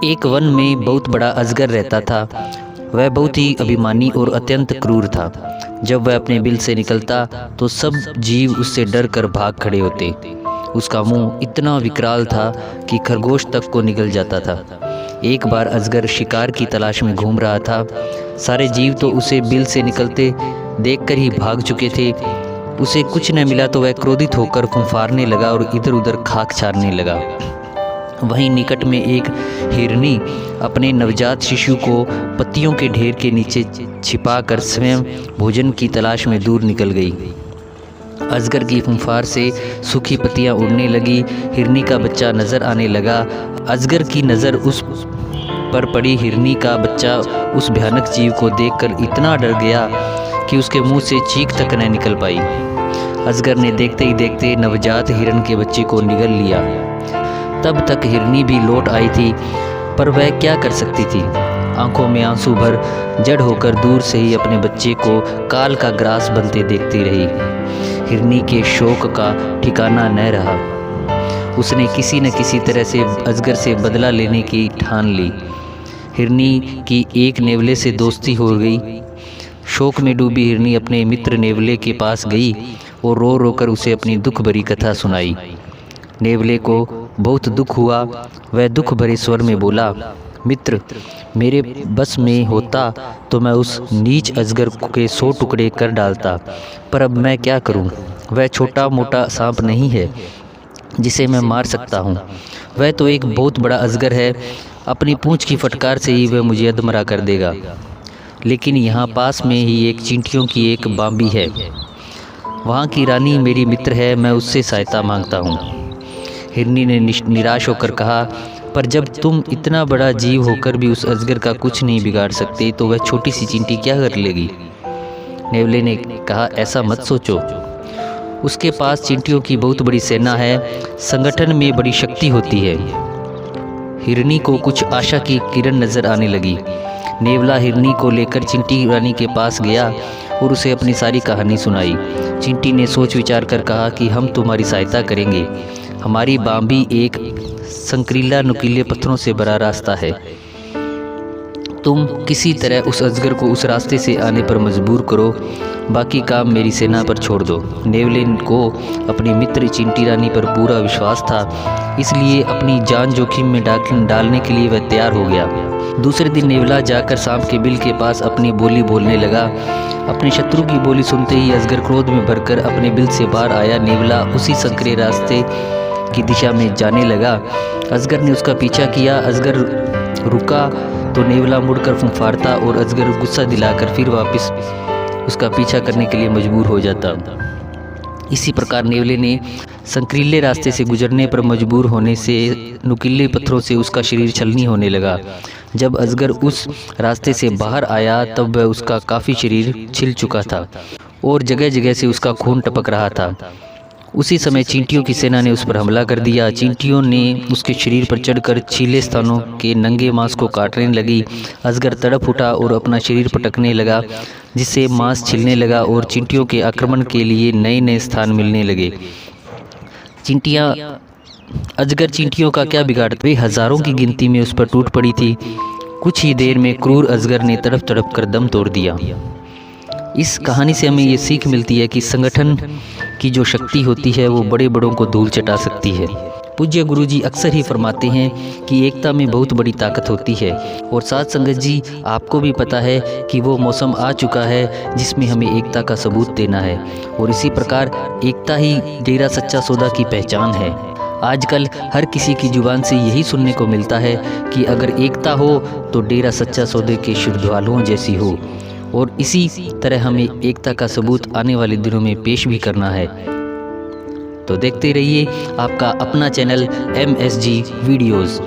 एक वन में बहुत बड़ा अजगर रहता था। वह बहुत ही अभिमानी और अत्यंत क्रूर था। जब वह अपने बिल से निकलता तो सब जीव उससे डर कर भाग खड़े होते। उसका मुंह इतना विकराल था कि खरगोश तक को निगल जाता था। एक बार अजगर शिकार की तलाश में घूम रहा था। सारे जीव तो उसे बिल से निकलते देखकर ही भाग चुके थे। उसे कुछ न मिला तो वह क्रोधित होकर फुंफारने लगा और इधर उधर खाक छानने लगा। वहीं निकट में एक हिरनी अपने नवजात शिशु को पत्तियों के ढेर के नीचे छिपाकर स्वयं भोजन की तलाश में दूर निकल गई। अजगर की फुंफार से सूखी पत्तियां उड़ने लगी। हिरनी का बच्चा नजर आने लगा। अजगर की नज़र उस पर पड़ी। हिरनी का बच्चा उस भयानक जीव को देखकर इतना डर गया कि उसके मुंह से चीख तक न निकल पाई। अजगर ने देखते ही देखते नवजात हिरण के बच्चे को निगल लिया। तब तक हिरनी भी लौट आई थी, पर वह क्या कर सकती थी। आंखों में आंसू भर जड़ होकर दूर से ही अपने बच्चे को काल का ग्रास बनते देखती रही। हिरनी के शोक का ठिकाना न रहा। उसने किसी न किसी तरह से अजगर से बदला लेने की ठान ली। हिरनी की एक नेवले से दोस्ती हो गई। शोक में डूबी हिरनी अपने मित्र नेवले के पास गई और रो रो कर उसे अपनी दुख भरी कथा सुनाई। नेवले को बहुत दुख हुआ। वह दुख भरे स्वर में बोला, मित्र, मेरे बस में होता तो मैं उस नीच अजगर के 100 टुकड़े कर डालता, पर अब मैं क्या करूं? वह छोटा मोटा सांप नहीं है जिसे मैं मार सकता हूं। वह तो एक बहुत बड़ा अजगर है। अपनी पूंछ की फटकार से ही वह मुझे अधमरा कर देगा। लेकिन यहाँ पास में ही एक चींटियों की एक बांबी है। वहाँ की रानी मेरी मित्र है। मैं उससे सहायता मांगता हूँ। हिरनी ने निराश होकर कहा, पर जब तुम इतना बड़ा जीव होकर भी उस अजगर का कुछ नहीं बिगाड़ सकते तो वह छोटी सी चींटी क्या कर लेगी? नेवले ने कहा, ऐसा मत सोचो। उसके पास चींटियों की बहुत बड़ी सेना है। संगठन में बड़ी शक्ति होती है। हिरनी को कुछ आशा की किरण नजर आने लगी। नेवला हिरनी को लेकर चींटी रानी के पास गया और उसे अपनी सारी कहानी सुनाई। चींटी ने सोच विचार कर कहा कि हम तुम्हारी सहायता करेंगे। हमारी बांबी एक संकरीला नुकीले पत्थरों से भरा रास्ता है। तुम किसी तरह उस अजगर को उस रास्ते से आने पर मजबूर करो। बाकी काम मेरी सेना पर छोड़ दो। नेवले को अपनी मित्र चींटी रानी पर पूरा विश्वास था, इसलिए अपनी जान जोखिम में डालने के लिए वह तैयार हो गया। दूसरे दिन नेवला जाकर सांप के बिल के पास अपनी बोली बोलने लगा। अपने शत्रु की बोली सुनते ही अजगर क्रोध में भरकर अपने बिल से बाहर आया। नेवला उसी संकरे रास्ते की दिशा में जाने लगा। अजगर ने उसका पीछा किया। अजगर रुका तो नेवला मुड़कर फुंफारता और अजगर गुस्सा दिलाकर फिर वापस उसका पीछा करने के लिए मजबूर हो जाता। इसी प्रकार नेवले ने संकरीले रास्ते से गुजरने पर मजबूर होने से नुकीले पत्थरों से उसका शरीर छलनी होने लगा। जब अजगर उस रास्ते से बाहर आया तब वह उसका काफ़ी शरीर छिल चुका था और जगह जगह से उसका खून टपक रहा था। उसी समय चींटियों की सेना ने उस पर हमला कर दिया। चींटियों ने उसके शरीर पर चढ़कर छीले स्थानों के नंगे मांस को काटने लगी। अजगर तड़प उठा और अपना शरीर पटकने लगा, जिससे मांस छिलने लगा और चींटियों के आक्रमण के लिए नए नए स्थान मिलने लगे। अजगर चींटियों का क्या बिगाड़ता? वे हजारों की गिनती में उस पर टूट पड़ी थी। कुछ ही देर में क्रूर अजगर ने तड़प तड़प कर दम तोड़ दिया। इस कहानी से हमें ये सीख मिलती है कि संगठन की जो शक्ति होती है वो बड़े बड़ों को धूल चटा सकती है। पूज्य गुरुजी अक्सर ही फरमाते हैं कि एकता में बहुत बड़ी ताकत होती है। और साथ संगत जी, आपको भी पता है कि वो मौसम आ चुका है जिसमें हमें एकता का सबूत देना है। और इसी प्रकार एकता ही डेरा सच्चा सौदा की पहचान है। आजकल हर किसी की जुबान से यही सुनने को मिलता है कि अगर एकता हो तो डेरा सच्चा सौदे के श्रद्धालुओं जैसी हो। और इसी तरह हमें एकता का सबूत आने वाले दिनों में पेश भी करना है। तो देखते रहिए आपका अपना चैनल MSG वीडियोज़।